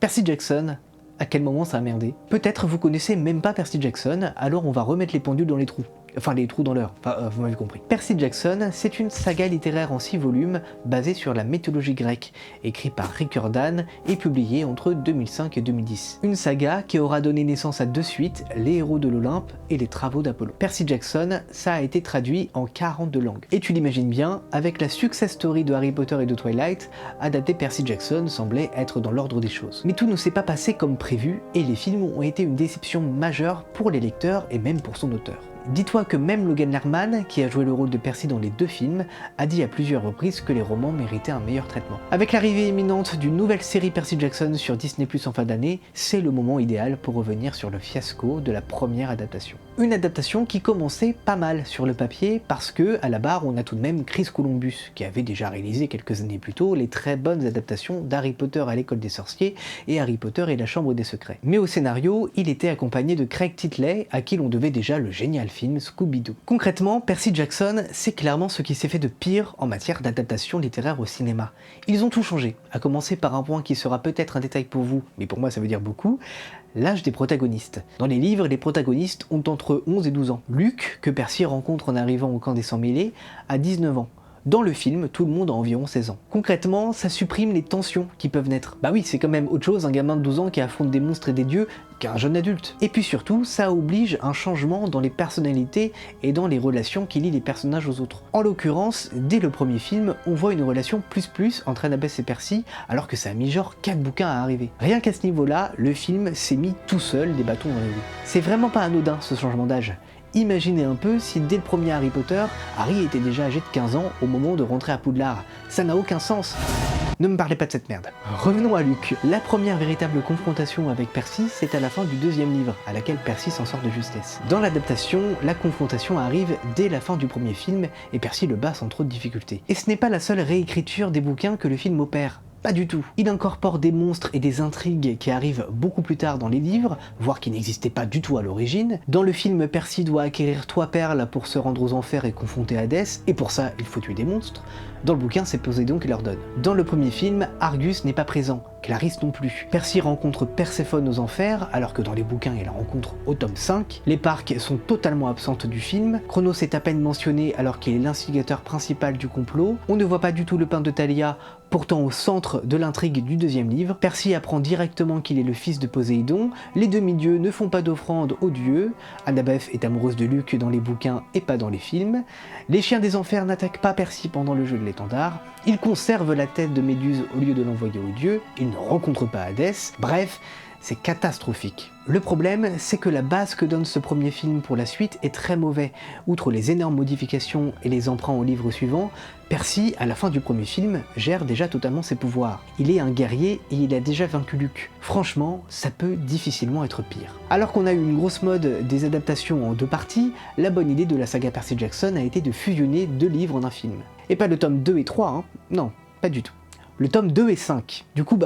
Percy Jackson, à quel moment ça a merdé? Peut-être vous connaissez même pas Percy Jackson, alors on va remettre les pendules dans les trous. Enfin, les trous dans l'heure, vous m'avez compris. Percy Jackson, c'est une saga littéraire en 6 volumes basée sur la mythologie grecque, écrite par Rick Riordan et publiée entre 2005 et 2010. Une saga qui aura donné naissance à 2 suites, Les Héros de l'Olympe et Les Travaux d'Apollon. Percy Jackson, ça a été traduit en 42 langues. Et tu l'imagines bien, avec la success story de Harry Potter et de Twilight, adapter Percy Jackson semblait être dans l'ordre des choses. Mais tout ne s'est pas passé comme prévu, et les films ont été une déception majeure pour les lecteurs et même pour son auteur. Dis-toi que même Logan Lerman, qui a joué le rôle de Percy dans les 2 films, a dit à plusieurs reprises que les romans méritaient un meilleur traitement. Avec l'arrivée imminente d'une nouvelle série Percy Jackson sur Disney+ en fin d'année, c'est le moment idéal pour revenir sur le fiasco de la première adaptation. Une adaptation qui commençait pas mal sur le papier parce que, à la barre, on a tout de même Chris Columbus, qui avait déjà réalisé quelques années plus tôt les très bonnes adaptations d'Harry Potter à l'école des sorciers et Harry Potter et la chambre des secrets. Mais au scénario, il était accompagné de Craig Titley, à qui l'on devait déjà le génial film Scooby-Doo. Concrètement, Percy Jackson, c'est clairement ce qui s'est fait de pire en matière d'adaptation littéraire au cinéma. Ils ont tout changé, à commencer par un point qui sera peut-être un détail pour vous, mais pour moi ça veut dire beaucoup, l'âge des protagonistes. Dans les livres, les protagonistes ont entre 11 et 12 ans. Luke, que Percy rencontre en arrivant au camp des Sans-Mêlés, a 19 ans. Dans le film, tout le monde a environ 16 ans. Concrètement, ça supprime les tensions qui peuvent naître. Bah oui, c'est quand même autre chose un gamin de 12 ans qui affronte des monstres et des dieux qu'un jeune adulte. Et puis surtout, ça oblige un changement dans les personnalités et dans les relations qui lient les personnages aux autres. En l'occurrence, dès le premier film, on voit une relation plus entre Annabeth et Percy, alors que ça a mis genre 4 bouquins à arriver. Rien qu'à ce niveau-là, le film s'est mis tout seul des bâtons dans les roues. C'est vraiment pas anodin ce changement d'âge. Imaginez un peu si dès le premier Harry Potter, Harry était déjà âgé de 15 ans au moment de rentrer à Poudlard. Ça n'a aucun sens. Ne me parlez pas de cette merde. Revenons à Luke. La première véritable confrontation avec Percy, c'est à la fin du 2e livre, à laquelle Percy s'en sort de justesse. Dans l'adaptation, la confrontation arrive dès la fin du premier film, et Percy le bat sans trop de difficultés. Et ce n'est pas la seule réécriture des bouquins que le film opère. Pas du tout. Il incorpore des monstres et des intrigues qui arrivent beaucoup plus tard dans les livres, voire qui n'existaient pas du tout à l'origine. Dans le film, Percy doit acquérir 3 perles pour se rendre aux enfers et confronter Hadès, et pour ça, il faut tuer des monstres. Dans le bouquin, c'est Poséidon qui leur donne. Dans le premier film, Argus n'est pas présent, Clarisse non plus. Percy rencontre Perséphone aux enfers, alors que dans les bouquins, il la rencontre au tome 5. Les parcs sont totalement absentes du film. Chronos est à peine mentionné alors qu'il est l'instigateur principal du complot. On ne voit pas du tout le pain de Thalia, pourtant au centre de l'intrigue du 2e livre. Percy apprend directement qu'il est le fils de Poséidon. Les demi-dieux ne font pas d'offrande aux dieux. Annabeth est amoureuse de Luke dans les bouquins et pas dans les films. Les chiens des enfers n'attaquent pas Percy pendant le jeu de l'étendard. Il conserve la tête de Méduse au lieu de l'envoyer aux dieux. Il ne rencontre pas Hadès. Bref, c'est catastrophique. Le problème, c'est que la base que donne ce premier film pour la suite est très mauvais. Outre les énormes modifications et les emprunts au livre suivant, Percy, à la fin du premier film, gère déjà totalement ses pouvoirs. Il est un guerrier et il a déjà vaincu Luke. Franchement, ça peut difficilement être pire. Alors qu'on a eu une grosse mode des adaptations en 2 parties, la bonne idée de la saga Percy Jackson a été de fusionner 2 livres en un film. Et pas le tome 2 et 3, hein. Non, pas du tout. Le tome 2 et 5. Du coup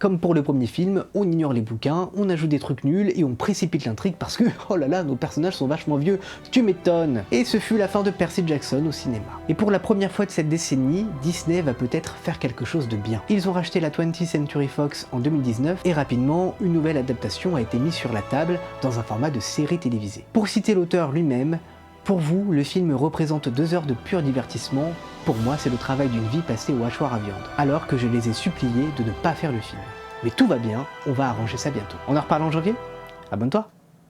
comme pour le premier film, on ignore les bouquins, on ajoute des trucs nuls et on précipite l'intrigue parce que, oh là là, nos personnages sont vachement vieux, tu m'étonnes. Et ce fut la fin de Percy Jackson au cinéma. Et pour la première fois de cette décennie, Disney va peut-être faire quelque chose de bien. Ils ont racheté la 20th Century Fox en 2019 et rapidement, une nouvelle adaptation a été mise sur la table dans un format de série télévisée. Pour citer l'auteur lui-même, pour vous, le film représente 2 heures de pur divertissement. Pour moi, c'est le travail d'une vie passée au hachoir à viande. Alors que je les ai suppliés de ne pas faire le film. Mais tout va bien, on va arranger ça bientôt. On en reparle en janvier ? Abonne-toi !